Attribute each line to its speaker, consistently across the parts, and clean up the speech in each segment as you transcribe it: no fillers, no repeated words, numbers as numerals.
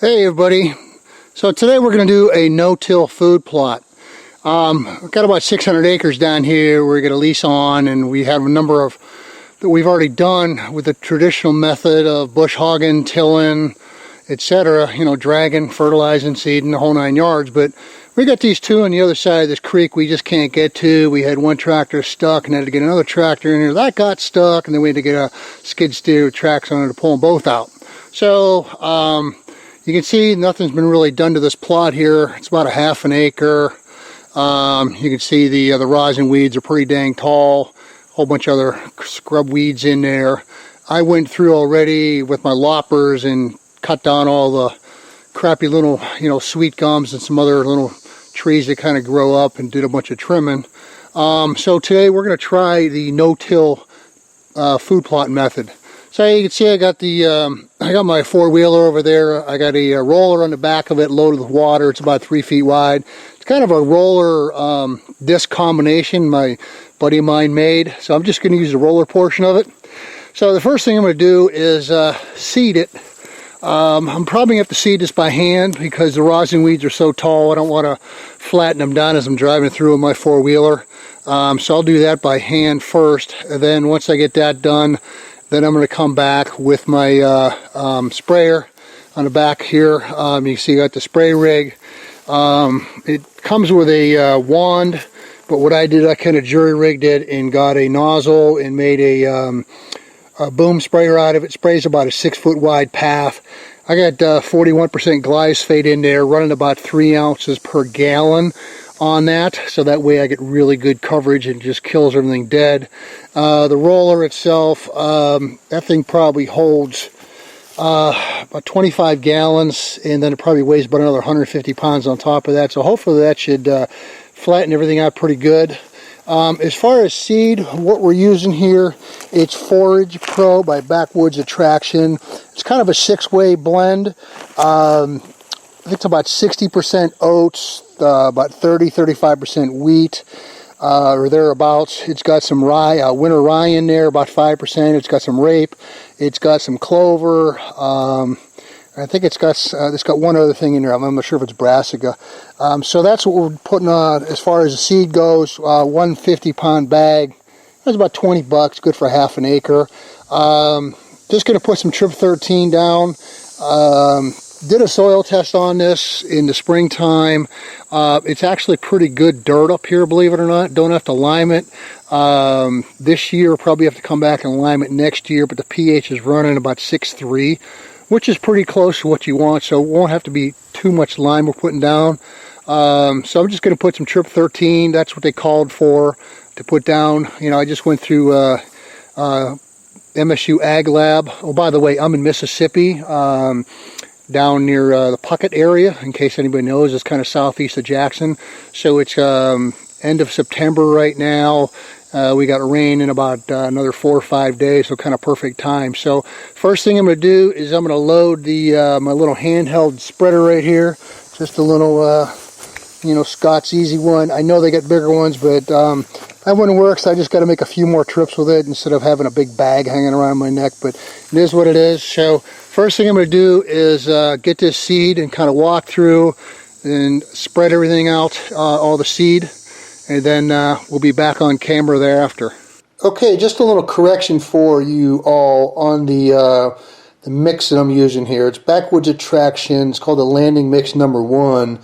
Speaker 1: Hey everybody, so today we're going to do a no-till food plot. We've got about 600 acres down here we're going to lease on, and we have a number of that we've already done with the traditional method of bush hogging, tilling, etc. You know, dragging, fertilizing, seeding, the whole 9 yards. But we got these two on the other side of this creek we just can't get to. We had one tractor stuck and had to get another tractor in here. That got stuck, and then we had to get a skid steer with tracks on it to pull them both out. So, you can see nothing's been really done to this plot here. It's about a half an acre. You can see the rosin weeds are pretty dang tall. A whole bunch of other scrub weeds in there. I went through already with my loppers and cut down all the crappy little, sweet gums and some other little trees that kind of grow up, and did a bunch of trimming. So today we're going to try the no-till food plot method. So you can see I got my four-wheeler over there. I got a roller on the back of it loaded with water. It's about 3 feet wide. It's kind of a roller disc combination my buddy of mine made. So I'm just going to use the roller portion of it. So the first thing I'm going to do is seed it. I'm probably going to have to seed this by hand because the rosin weeds are so tall. I don't want to flatten them down as I'm driving through with my four-wheeler. So I'll do that by hand first. And then once I get that done, then I'm going to come back with my sprayer on the back here. You can see I got the spray rig. It comes with a wand, but what I did, I kind of jury rigged it and got a nozzle and made a boom sprayer out of it. Sprays about a 6 foot wide path. I got 41% glyphosate in there, running about 3 ounces per gallon on that, so that way I get really good coverage and just kills everything dead. The roller itself, that thing probably holds about 25 gallons, and then it probably weighs about another 150 pounds on top of that, so hopefully that should flatten everything out pretty good. As far as seed, what we're using here, it's Forage Pro by Backwoods Attraction. It's kind of a 6-way blend. I think it's about 60% oats, about 30-35% wheat, or thereabouts. It's got some rye, winter rye in there, about 5%. It's got some rape. It's got some clover. I think it's got one other thing in there. I'm not sure if it's brassica. So that's what we're putting on as far as the seed goes. 150-pound bag. That's about $20. Good for half an acre. Just going to put some Trip 13 down. Did a soil test on this in the springtime. It's actually pretty good dirt up here, believe it or not. Don't have to lime it. This year, probably have to come back and lime it next year, but the pH is running about 6.3, which is pretty close to what you want, so it won't have to be too much lime we're putting down. So I'm just going to put some Trip 13. That's what they called for to put down. I just went through MSU Ag Lab. Oh, by the way, I'm in Mississippi. Down near the Puckett area, in case anybody knows. It's kind of southeast of Jackson. So it's end of September right now. We got rain in about another 4 or 5 days, so kind of perfect time. So first thing I'm going to do is I'm going to load the my little handheld spreader right here. Just a little, Scott's Easy one. I know they got bigger ones, but that one works. I just got to make a few more trips with it instead of having a big bag hanging around my neck, but it is what it is. So first thing I'm going to do is get this seed and kind of walk through and spread everything out, all the seed, and then we'll be back on camera thereafter. Okay, just a little correction for you all on the mix that I'm using here. It's Backwoods Attraction. It's called the Landing Mix number 1.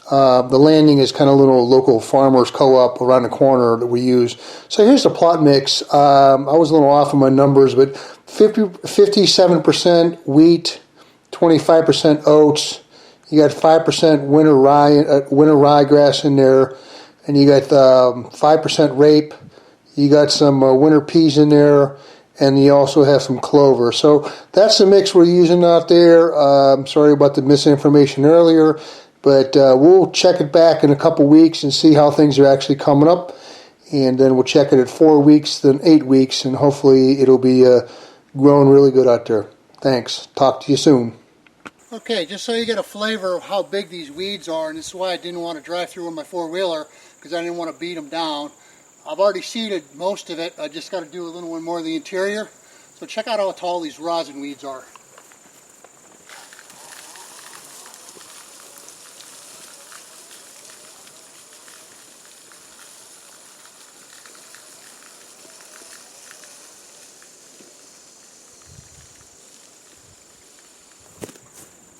Speaker 1: The Landing is kind of a little local farmers co-op around the corner that we use. So here's the plot mix. I was a little off on my numbers, but 57% wheat, 25% oats. You got 5% winter ryegrass in there, and you got 5% rape. You got some winter peas in there, and you also have some clover. So that's the mix we're using out there. Sorry about the misinformation earlier. But we'll check it back in a couple weeks and see how things are actually coming up. And then we'll check it at 4 weeks, then 8 weeks, and hopefully it'll be growing really good out there. Thanks. Talk to you soon. Okay, just so you get a flavor of how big these weeds are, and this is why I didn't want to drive through with my four-wheeler, because I didn't want to beat them down. I've already seeded most of it. I just got to do a little one more of the interior. So check out how tall these rosin weeds are.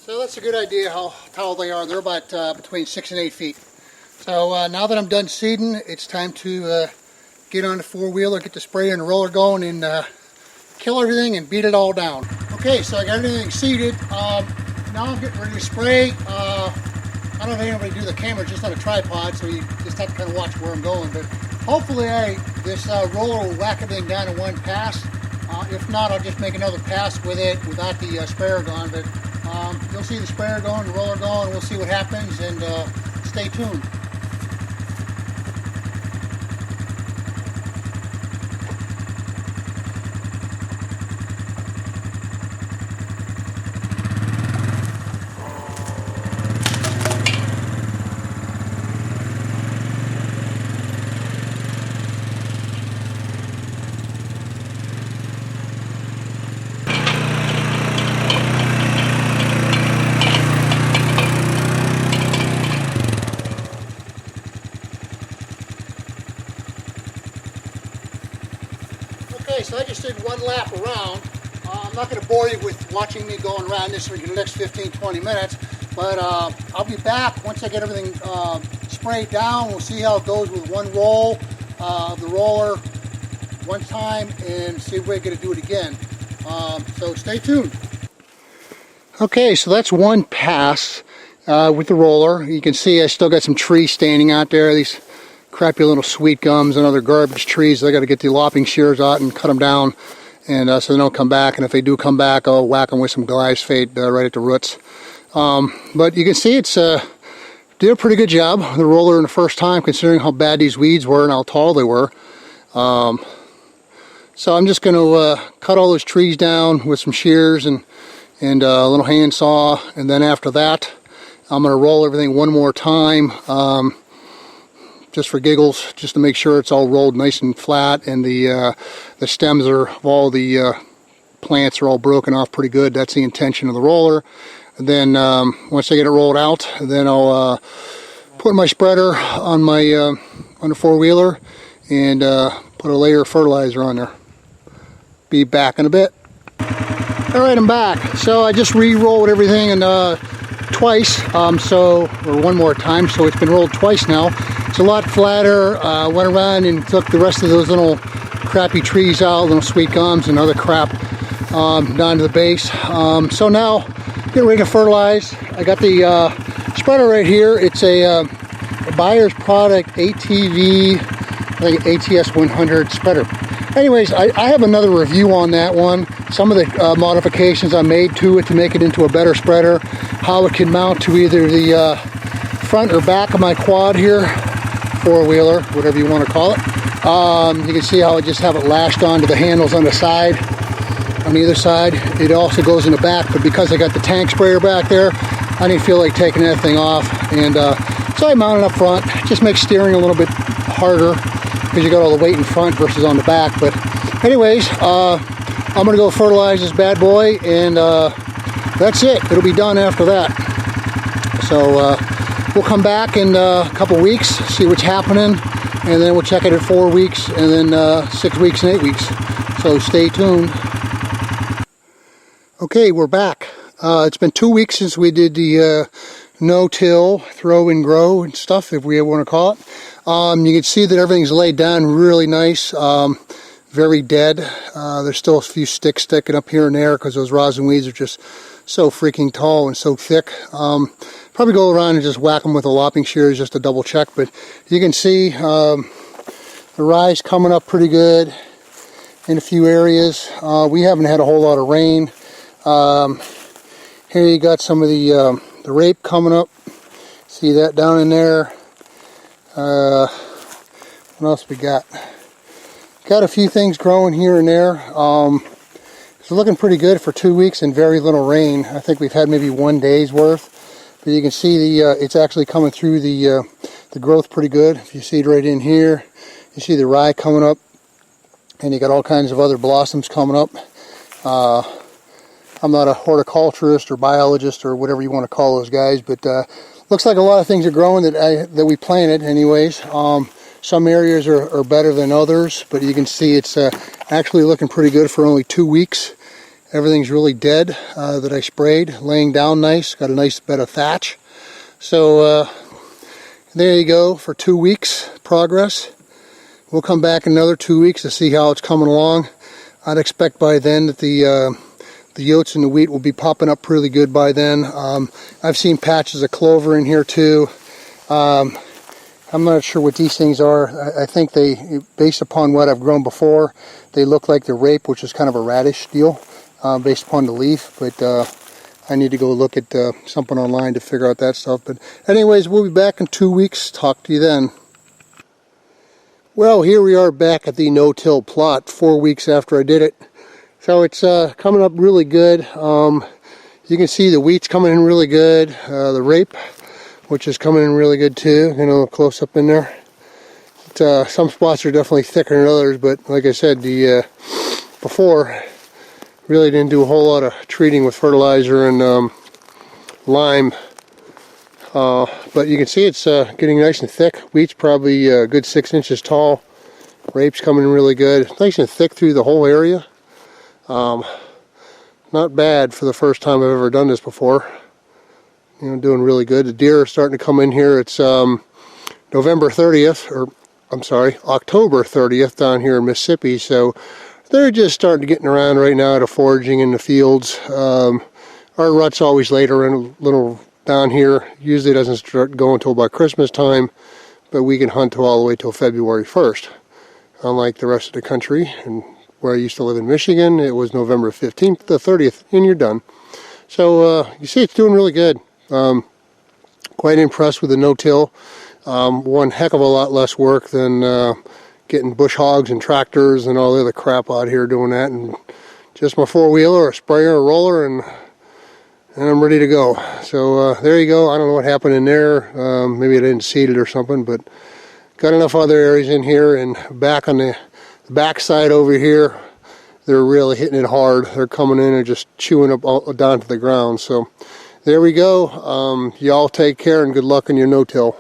Speaker 1: So that's a good idea how tall they are. They're about between 6 and 8 feet. So now that I'm done seeding, it's time to get on the four-wheeler, get the sprayer and the roller going, and kill everything and beat it all down. Okay, so I got everything seeded. Now I'm getting ready to spray. I don't have anybody do the camera, just on a tripod, so you just have to kind of watch where I'm going. But hopefully this roller will whack everything down in one pass. If not, I'll just make another pass with it without the sprayer going. But you'll see the sprayer going, the roller going, we'll see what happens, and stay tuned. Okay, so I just did one lap around. I'm not going to bore you with watching me going around this for the next 15-20 minutes, but I'll be back once I get everything sprayed down. We'll see how it goes with one roll of the roller one time and see if we're going to do it again. So stay tuned. Okay, so that's one pass with the roller. You can see I still got some trees standing out there. These crappy little sweet gums and other garbage trees. I got to get the lopping shears out and cut them down, and so they don't come back. And if they do come back, I'll whack them with some glyphosate right at the roots. But you can see it's did a pretty good job, the roller, in the first time, considering how bad these weeds were and how tall they were. So I'm just going to cut all those trees down with some shears and a little hand saw, and then after that I'm going to roll everything one more time. Just for giggles, just to make sure it's all rolled nice and flat, and the stems of all the plants are all broken off pretty good. That's the intention of the roller. And then once I get it rolled out, then I'll put my spreader on my on the four-wheeler and put a layer of fertilizer on there. Be back in a bit. All right, I'm back. So I just re-rolled everything and twice, or one more time. So it's been rolled twice now. It's a lot flatter. Went around and took the rest of those little crappy trees out, little sweet gums and other crap down to the base. So now, getting ready to fertilize. I got the spreader right here. It's a Buyer's Product ATV, I think ATS 100 spreader. Anyways, I have another review on that one. Some of the modifications I made to it to make it into a better spreader. How it can mount to either the front or back of my quad here. Four-wheeler, whatever you want to call it. You can see how I just have it lashed onto the handles on the side, on either side. It also goes in the back, but because I got the tank sprayer back there, I didn't feel like taking that thing off. And so I mounted up front. Just makes steering a little bit harder because you got all the weight in front versus on the back. But anyways, I'm going to go fertilize this bad boy, and that's it. It'll be done after that. So we'll come back in a couple weeks, see what's happening, and then we'll check it at 4 weeks, and then 6 weeks and 8 weeks. So stay tuned. Okay, we're back. It's been 2 weeks since we did the no-till, throw and grow and stuff, if we want to call it. You can see that everything's laid down really nice, very dead. There's still a few sticks sticking up here and there because those rosin weeds are just so freaking tall and so thick. Probably go around and just whack them with a lopping shears just to double check, but you can see the rye's coming up pretty good in a few areas. We haven't had a whole lot of rain. Here you got some of the rape coming up. See that down in there. What else we got? Got a few things growing here and there. It's looking pretty good for 2 weeks and very little rain. I think we've had maybe 1 day's worth. But you can see it's actually coming through the growth pretty good. If you see it right in here, you see the rye coming up, and you got all kinds of other blossoms coming up. I'm not a horticulturist or biologist or whatever you want to call those guys, but looks like a lot of things are growing that we planted anyways. Some areas are better than others, but you can see it's actually looking pretty good for only 2 weeks. Everything's really dead that I sprayed, laying down nice, got a nice bed of thatch. So there you go for 2 weeks progress. We'll come back in another 2 weeks to see how it's coming along. I'd expect by then that the oats and the wheat will be popping up really good by then. I've seen patches of clover in here too. I'm not sure what these things are. I think they, based upon what I've grown before, they look like the rape, which is kind of a radish deal based upon the leaf. But I need to go look at something online to figure out that stuff. But anyways, we'll be back in 2 weeks. Talk to you then. Well, here we are back at the no-till plot 4 weeks after I did it. So it's coming up really good. You can see the wheat's coming in really good. The rape, which is coming in really good too. You know, close up in there. Some spots are definitely thicker than others, but like I said, the before really didn't do a whole lot of treating with fertilizer and lime. But you can see it's getting nice and thick. Wheat's probably a good 6 inches tall. Rape's coming in really good. Nice and thick through the whole area. Not bad for the first time I've ever done this before. You know, doing really good. The deer are starting to come in here. It's November 30th, or I'm sorry, October 30th down here in Mississippi. So they're just starting to getting around right now to foraging in the fields. Our rut's always later and a little down here. Usually doesn't start going until about Christmas time, but we can hunt all the way till February 1st. Unlike the rest of the country, and where I used to live in Michigan, it was November 15th to 30th, and you're done. So you see it's doing really good. Quite impressed with the no-till. One heck of a lot less work than getting bush hogs and tractors and all the other crap out here doing that. And just my four-wheeler, a sprayer, a roller, and I'm ready to go. So there you go. I don't know what happened in there. Maybe I didn't seed it or something, but got enough other areas in here. And back on the back side over here, they're really hitting it hard. They're coming in and just chewing up all down to the ground. So there we go. Y'all take care and good luck in your no-till.